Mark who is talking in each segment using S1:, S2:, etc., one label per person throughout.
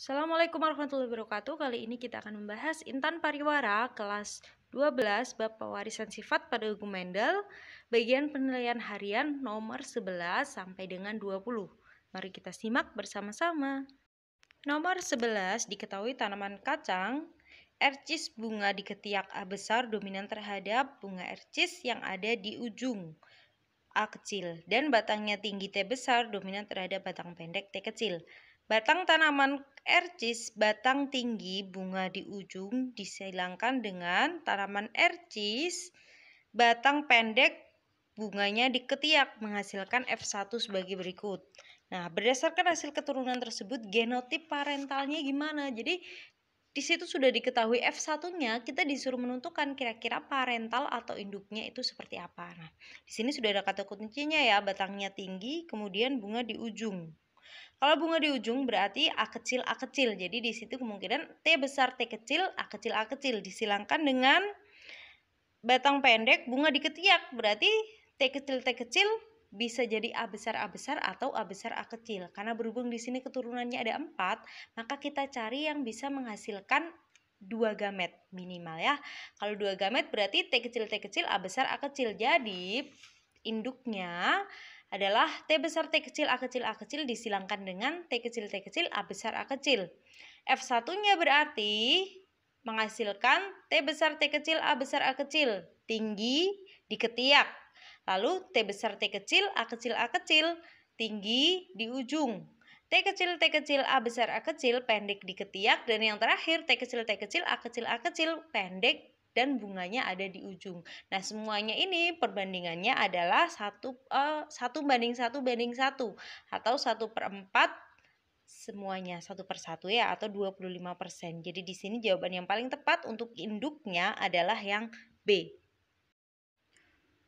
S1: Assalamualaikum warahmatullahi wabarakatuh. Kali ini kita akan membahas Intan Pariwara kelas 12 bab pewarisan sifat pada hukum Mendel, bagian penilaian harian nomor 11 sampai dengan 20. Mari kita simak bersama-sama. Nomor 11 diketahui tanaman kacang ercis bunga di ketiak A besar dominan terhadap bunga ercis yang ada di ujung A kecil dan batangnya tinggi T besar dominan terhadap batang pendek T kecil. Batang tanaman ercis batang tinggi bunga di ujung disilangkan dengan tanaman ercis batang pendek bunganya di ketiak menghasilkan F1 sebagai berikut. Nah, berdasarkan hasil keturunan tersebut genotip parentalnya gimana? Jadi di situ sudah diketahui F1-nya, kita disuruh menentukan kira-kira parental atau induknya itu seperti apa. Nah, di sini sudah ada kata kuncinya ya, batangnya tinggi, kemudian bunga di ujung. Kalau bunga di ujung berarti A kecil A kecil. Jadi di situ kemungkinan T besar T kecil A kecil disilangkan dengan batang pendek bunga di ketiak. Berarti T kecil bisa jadi A besar atau A besar A kecil. Karena berhubung di sini keturunannya ada 4, maka kita cari yang bisa menghasilkan 2 gamet minimal ya. Kalau 2 gamet berarti T kecil A besar A kecil. Jadi induknya adalah T besar T kecil A kecil disilangkan dengan T kecil A besar A kecil. F1-nya berarti menghasilkan T besar T kecil A besar A kecil tinggi di ketiak. Lalu T besar T kecil A kecil tinggi di ujung. T kecil A besar A kecil pendek di ketiak, dan yang terakhir T kecil A kecil pendek dan bunganya ada di ujung. Nah, semuanya ini perbandingannya adalah 1:1 atau 1/4 semuanya 1/1 ya, atau 25%. Jadi di sini jawaban yang paling tepat untuk induknya adalah yang B.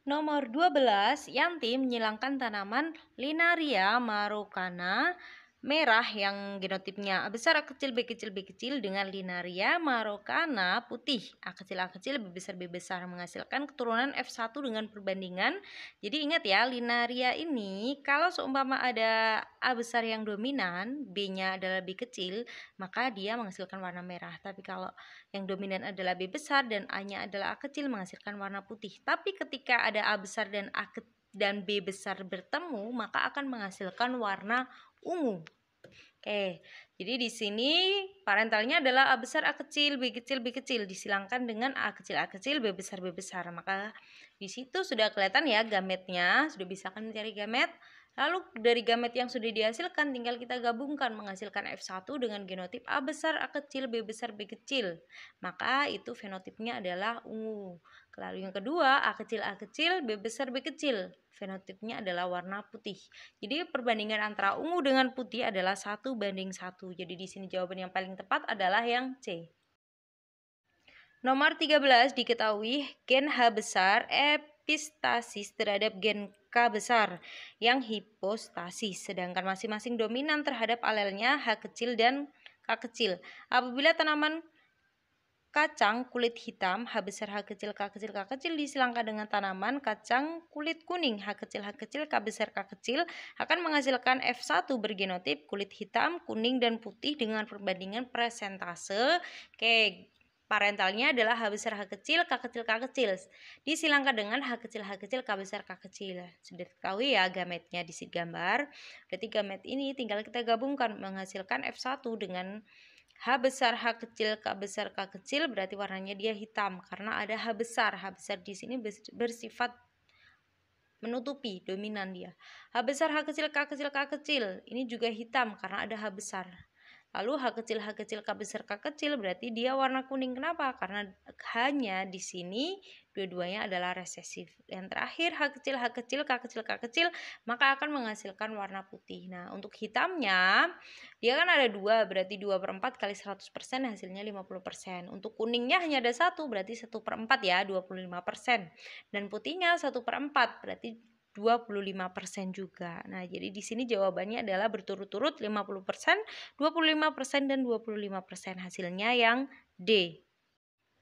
S1: Nomor 12, Yanti menyilangkan tanaman Linaria marocana merah yang genotipnya A besar A kecil B kecil dengan Linaria marocana putih A kecil B besar menghasilkan keturunan F1 dengan perbandingan. Jadi ingat ya, Linaria ini kalau seumpama ada A besar yang dominan, B-nya adalah B kecil, maka dia menghasilkan warna merah. Tapi kalau yang dominan adalah B besar dan A-nya adalah A kecil menghasilkan warna putih. Tapi ketika ada A besar dan B besar bertemu, maka akan menghasilkan warna ungu. Oke, jadi di sini parentalnya adalah A besar A kecil B kecil disilangkan dengan A kecil B besar. Maka di situ sudah kelihatan ya gametnya, sudah bisa kan mencari gamet. Lalu dari gamet yang sudah dihasilkan tinggal kita gabungkan menghasilkan F1 dengan genotip A besar A kecil B kecil. Maka itu fenotipnya adalah ungu. Lalu yang kedua A kecil B kecil. Fenotipnya adalah warna putih. Jadi perbandingan antara ungu dengan putih adalah 1:1. Jadi di sini jawaban yang paling tepat adalah yang C. Nomor 13 diketahui gen H besar epistasis terhadap gen K besar yang hipostasis, sedangkan masing-masing dominan terhadap alelnya H kecil dan K kecil. Apabila tanaman kacang kulit hitam H besar H kecil K kecil disilangkan dengan tanaman kacang kulit kuning H kecil K besar K kecil akan menghasilkan F1 bergenotip kulit hitam, kuning, dan putih dengan perbandingan presentase. Oke, parentalnya adalah H besar H kecil K kecil disilangkan dengan H kecil K besar K kecil. Sudah diketahui ya gametnya di sini gambar. Berarti gamet ini tinggal kita gabungkan menghasilkan F1 dengan H besar H kecil K besar K kecil, berarti warnanya dia hitam karena ada H besar. H besar di sini bersifat menutupi, dominan dia. H besar H kecil K kecil ini juga hitam karena ada H besar. Lalu H kecil K besar K kecil berarti dia warna kuning. Kenapa? Karena H-nya di sini dua-duanya adalah resesif. Yang terakhir H kecil K kecil maka akan menghasilkan warna putih. Nah, untuk hitamnya dia kan ada 2, berarti 2/4 kali 100% hasilnya 50%. Untuk kuningnya hanya ada 1, berarti 1/4 ya, 25%. Dan putihnya 1/4 berarti 25% juga. Nah, jadi di sini jawabannya adalah berturut-turut 50%, 25% dan 25%. Hasilnya yang D.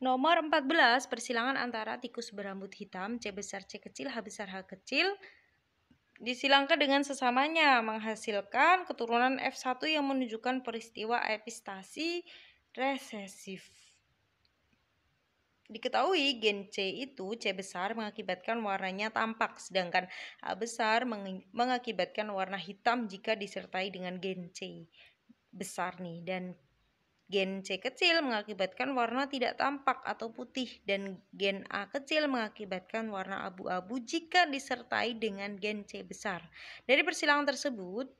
S1: Nomor 14, persilangan antara tikus berambut hitam C besar C kecil H besar H kecil disilangkan dengan sesamanya, menghasilkan keturunan F1 yang menunjukkan peristiwa epistasi resesif. Diketahui gen C itu, C besar mengakibatkan warnanya tampak, sedangkan A besar mengakibatkan warna hitam jika disertai dengan gen C besar nih, dan gen C kecil mengakibatkan warna tidak tampak atau putih, dan gen A kecil mengakibatkan warna abu-abu jika disertai dengan gen C besar. Dari persilangan tersebut,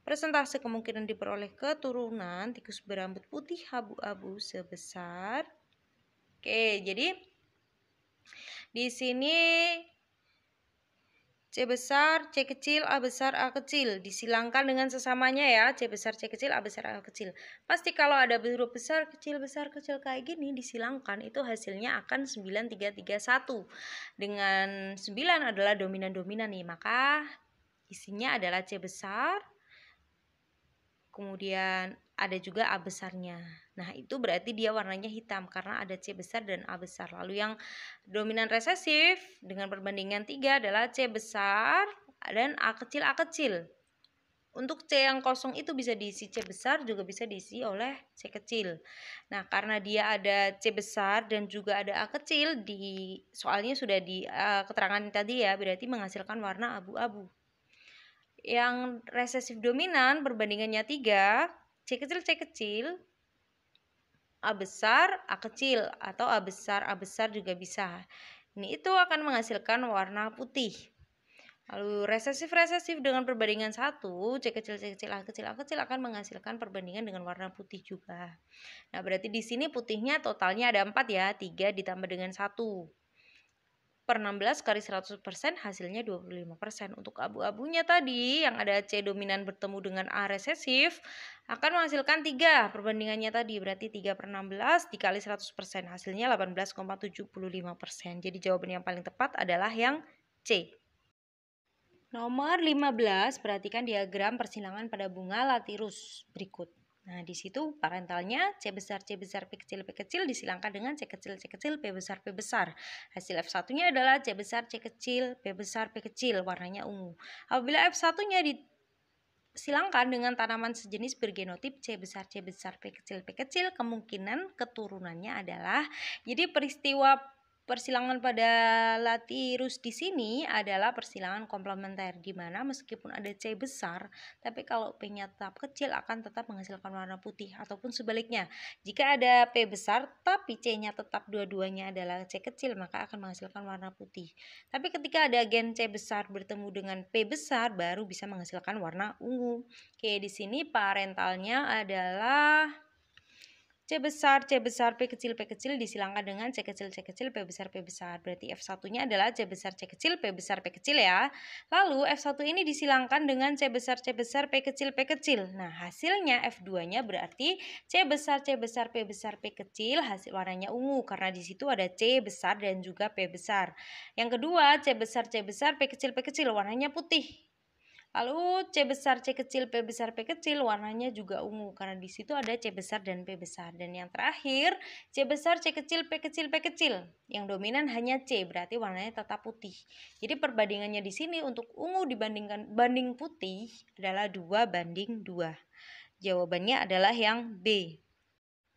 S1: persentase kemungkinan diperoleh keturunan tikus berambut putih abu-abu sebesar. Oke, jadi di sini C besar, C kecil, A besar, A kecil disilangkan dengan sesamanya ya. C besar, C kecil, A besar, A kecil. Pasti kalau ada huruf besar, kecil kayak gini disilangkan, itu hasilnya akan 9331. Dengan 9 adalah dominan-dominan nih, maka isinya adalah C besar, kemudian ada juga A besarnya. Nah, itu berarti dia warnanya hitam karena ada C besar dan A besar. Lalu yang dominan resesif dengan perbandingan 3 adalah C besar dan A kecil. Untuk C yang kosong itu bisa diisi C besar, juga bisa diisi oleh C kecil. Nah, karena dia ada C besar dan juga ada A kecil, di soalnya sudah di keterangan tadi ya, berarti menghasilkan warna abu-abu. Yang resesif dominan perbandingannya 3, C kecil, A besar, A kecil, atau A besar juga bisa. Ini itu akan menghasilkan warna putih. Lalu resesif dengan perbandingan 1, C kecil, A kecil akan menghasilkan perbandingan dengan warna putih juga. Nah, berarti di sini putihnya totalnya ada 4 ya, 3 ditambah dengan 1. Per 16 kali 100% hasilnya 25%. Untuk abu-abunya tadi yang ada C dominan bertemu dengan A resesif akan menghasilkan 3 perbandingannya tadi, berarti 3 per 16 dikali 100%, hasilnya 18,75%. Jadi jawaban yang paling tepat adalah yang C. Nomor 15, perhatikan diagram persilangan pada bunga latirus berikut. Nah, di situ parentalnya C besar, P kecil disilangkan dengan C kecil, P besar. Hasil F1-nya adalah C besar, C kecil, P besar, P kecil, warnanya ungu. Apabila F1-nya disilangkan dengan tanaman sejenis bergenotip C besar, P kecil, kemungkinan keturunannya adalah, jadi peristiwa persilangan pada latirus di sini adalah persilangan komplementer, di mana meskipun ada C besar, tapi kalau P-nya tetap kecil akan tetap menghasilkan warna putih, ataupun sebaliknya. Jika ada P besar tapi C-nya tetap dua-duanya adalah C kecil, maka akan menghasilkan warna putih. Tapi ketika ada gen C besar bertemu dengan P besar, baru bisa menghasilkan warna ungu. Oke, di sini parentalnya adalah C besar, P kecil disilangkan dengan C kecil, P besar. Berarti F1-nya adalah C besar, P kecil ya. Lalu F1 ini disilangkan dengan C besar, P kecil. Nah, hasilnya F2-nya berarti C besar, P kecil, hasil warnanya ungu karena di situ ada C besar dan juga P besar. Yang kedua, C besar, P kecil, warnanya putih. Lalu C besar, P kecil, warnanya juga ungu karena di situ ada C besar dan P besar. Dan yang terakhir, C besar, P kecil. Yang dominan hanya C, berarti warnanya tetap putih. Jadi perbandingannya di sini untuk ungu banding putih adalah 2:2. Jawabannya adalah yang B.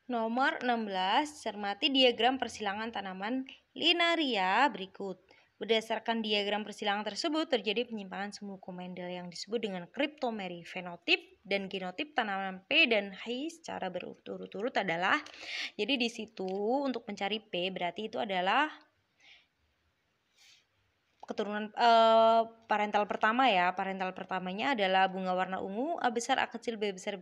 S1: Nomor 16, cermati diagram persilangan tanaman linaria berikut. Berdasarkan diagram persilangan tersebut, terjadi penyimpangan semu Mendel yang disebut dengan kriptomeri. Fenotip dan genotip tanaman P dan H secara berturut-turut adalah, jadi di situ untuk mencari P berarti itu adalah keturunan parental pertama ya. Parental pertamanya adalah bunga warna ungu, A besar, A kecil, B besar.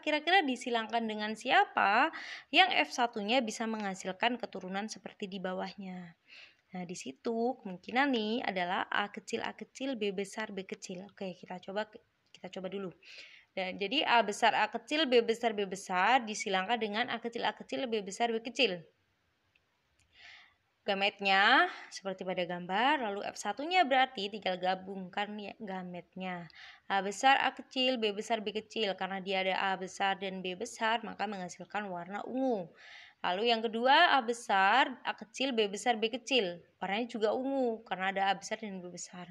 S1: Kira-kira disilangkan dengan siapa yang F1-nya bisa menghasilkan keturunan seperti di bawahnya. Nah, di situ kemungkinan nih adalah A kecil, B besar. Oke, kita coba dulu. Dan jadi A besar, A kecil, B besar disilangkan dengan A kecil, B besar. Gametnya seperti pada gambar, lalu F1-nya berarti tinggal gabungkan ya gametnya. A besar, A kecil, B besar, karena dia ada A besar dan B besar, maka menghasilkan warna ungu. Lalu yang kedua, A besar, A kecil, B besar, warnanya juga ungu karena ada A besar dan B besar.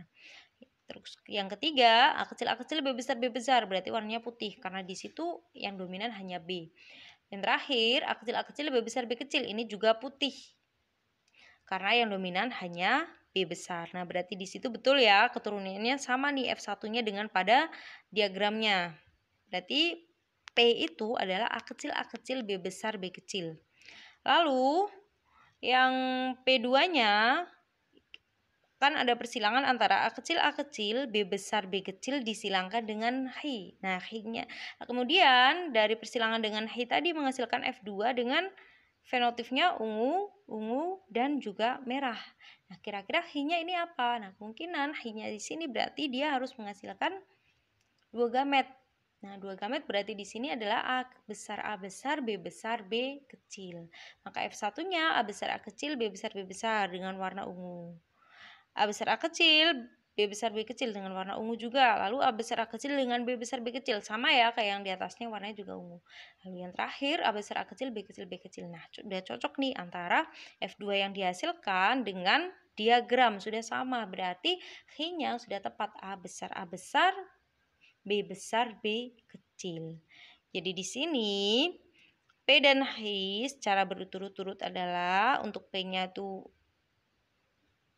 S1: Terus yang ketiga, A kecil B besar berarti warnanya putih karena di situ yang dominan hanya B. Yang terakhir, A kecil B kecil ini juga putih karena yang dominan hanya B besar. Nah, berarti di situ betul ya keturunannya sama nih F1-nya dengan pada diagramnya. Berarti P itu adalah A kecil B kecil. Lalu yang P2-nya kan ada persilangan antara A kecil B kecil disilangkan dengan Hi. Nah, Hi-nya. Kemudian dari persilangan dengan Hi tadi menghasilkan F2 dengan fenotipnya ungu, dan juga merah. Nah, kira-kira Hi-nya ini apa? Nah, kemungkinan Hi-nya di sini berarti dia harus menghasilkan dua gamet. Nah, dua gamet berarti di sini adalah A besar B kecil. Maka F1-nya A kecil B besar dengan warna ungu. A besar A kecil, B besar B kecil dengan warna ungu juga. Lalu A besar A kecil dengan B besar B kecil. Sama ya kayak yang di atasnya warnanya juga ungu. Lalu yang terakhir A besar A kecil B kecil. Nah, sudah cocok nih antara F2 yang dihasilkan dengan diagram. Sudah sama, berarti Hi-nya sudah tepat A besar B besar B kecil. Jadi di sini P dan Hi secara berturut-turut adalah untuk P-nya itu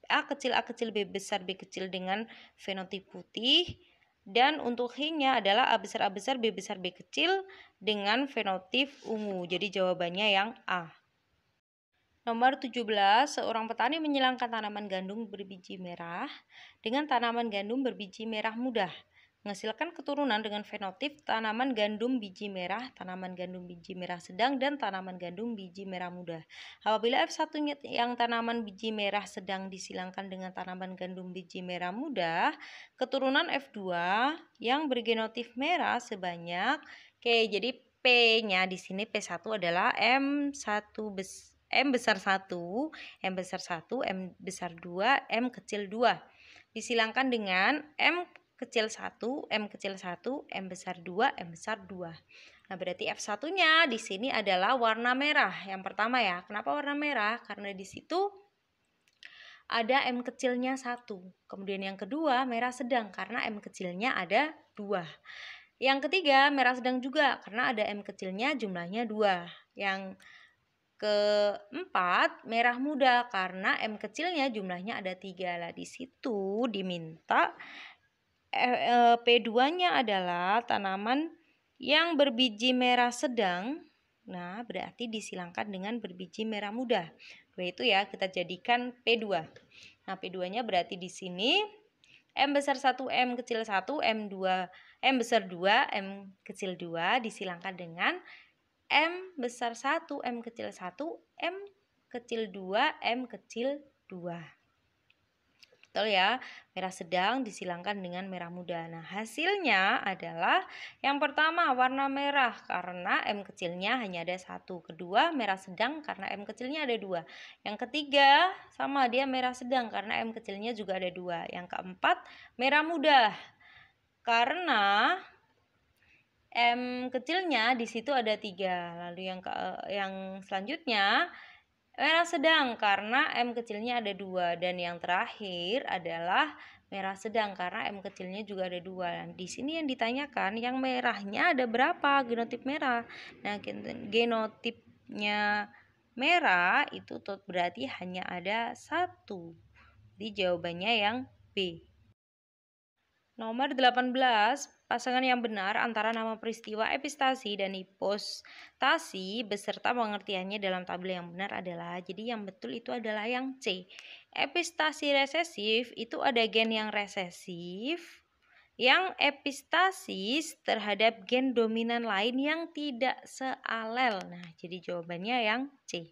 S1: A kecil B kecil dengan fenotip putih, dan untuk Hi-nya adalah A besar B kecil dengan fenotip ungu. Jadi jawabannya yang A. Nomor 17, seorang petani menyilangkan tanaman gandum berbiji merah dengan tanaman gandum berbiji merah muda, menghasilkan keturunan dengan fenotip tanaman gandum biji merah, tanaman gandum biji merah sedang, dan tanaman gandum biji merah muda. Apabila F1-nya yang tanaman biji merah sedang disilangkan dengan tanaman gandum biji merah muda, keturunan F2 yang bergenotip merah sebanyak, jadi P-nya di sini P1 adalah M besar 1, M besar 1, M besar 2, M kecil 2. Disilangkan dengan M kecil 1, M kecil 1, M besar 2, M besar 2. Nah, berarti F1-nya di sini adalah warna merah. Yang pertama ya. Kenapa warna merah? Karena di situ ada M kecilnya 1. Kemudian yang kedua merah sedang karena M kecilnya ada 2. Yang ketiga merah sedang juga karena ada M kecilnya jumlahnya 2. Yang keempat, merah muda karena M kecilnya jumlahnya ada 3. Lah di situ diminta P2-nya adalah tanaman yang berbiji merah sedang. Nah, berarti disilangkan dengan berbiji merah muda. Itu ya, kita jadikan P2. Nah, P2-nya berarti di sini M besar 1, M kecil 1, M besar 2, M kecil 2 disilangkan dengan M besar 1, M kecil 1, M kecil 2, M kecil 2. Betul ya, merah sedang disilangkan dengan merah muda. Nah, hasilnya adalah yang pertama warna merah karena M kecilnya hanya ada 1. Kedua, merah sedang karena M kecilnya ada 2. Yang ketiga, sama dia merah sedang karena M kecilnya juga ada 2. Yang keempat, merah muda karena M kecilnya di situ ada 3. Lalu yang selanjutnya merah sedang karena M kecilnya ada 2. Dan yang terakhir adalah merah sedang karena M kecilnya juga ada 2. Dan di sini yang ditanyakan yang merahnya ada berapa genotip merah. Nah, genotipnya merah itu berarti hanya ada 1. Jadi jawabannya yang B. Nomor 18, pasangan yang benar antara nama peristiwa epistasi dan hipostasi beserta pengertiannya dalam tabel yang benar adalah, jadi yang betul itu adalah yang C. Epistasi resesif itu ada gen yang resesif yang epistasis terhadap gen dominan lain yang tidak sealel. Nah, jadi jawabannya yang C.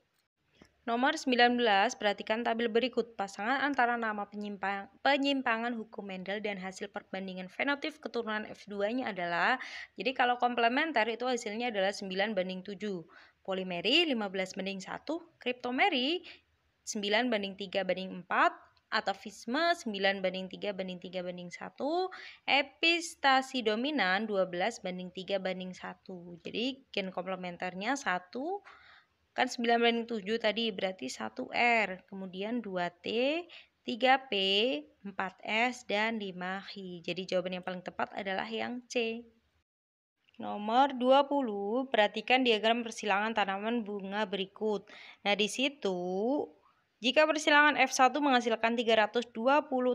S1: Nomor 19, perhatikan tabel berikut. Pasangan antara nama penyimpangan hukum Mendel dan hasil perbandingan fenotip keturunan F2-nya adalah, jadi kalau komplementer itu hasilnya adalah 9:7. Polimeri 15:1, kriptomeri 9:3:4, atofisme 9:3:3:1, epistasi dominan 12:3:1. Jadi gen komplementernya 1, kan 9:7 tadi berarti 1R, kemudian 2T, 3P, 4S, dan 5Hi. Jadi jawaban yang paling tepat adalah yang C. Nomor 20, perhatikan diagram persilangan tanaman bunga berikut. Nah, di situ jika persilangan F1 menghasilkan 320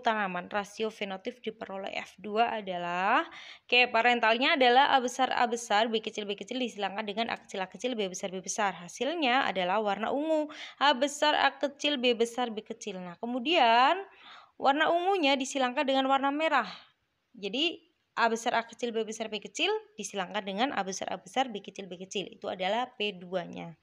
S1: tanaman, rasio fenotip diperoleh F2 adalah parentalnya adalah A besar, B kecil disilangkan dengan A kecil, B besar. Hasilnya adalah warna ungu. A besar, A kecil, B besar, B kecil. Nah, kemudian warna ungunya disilangkan dengan warna merah. Jadi A besar, A kecil, B besar, B kecil disilangkan dengan A besar, B kecil. Itu adalah P2-nya.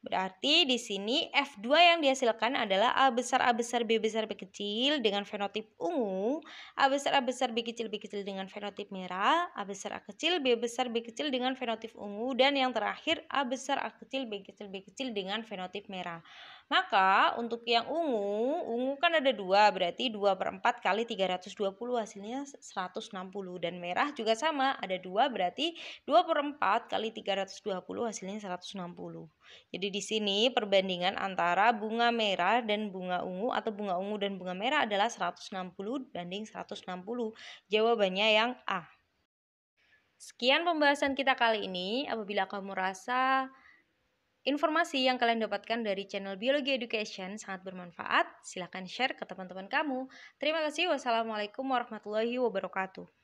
S1: Berarti di sini F2 yang dihasilkan adalah A besar, B besar, B kecil dengan fenotip ungu, A besar, B kecil dengan fenotip merah, A besar, A kecil, B besar, B kecil dengan fenotip ungu, dan yang terakhir A besar, A kecil, B kecil dengan fenotip merah. Maka untuk yang ungu kan ada 2, berarti 2/4 kali 320 hasilnya 160. Dan merah juga sama, ada 2, berarti 2/4 kali 320 hasilnya 160. Jadi di sini perbandingan antara bunga merah dan bunga ungu atau bunga ungu dan bunga merah adalah 160 banding 160. Jawabannya yang A. Sekian pembahasan kita kali ini. Apabila kamu rasa informasi yang kalian dapatkan dari channel Biologi Education sangat bermanfaat, silakan share ke teman-teman kamu. Terima kasih. Wassalamualaikum warahmatullahi wabarakatuh.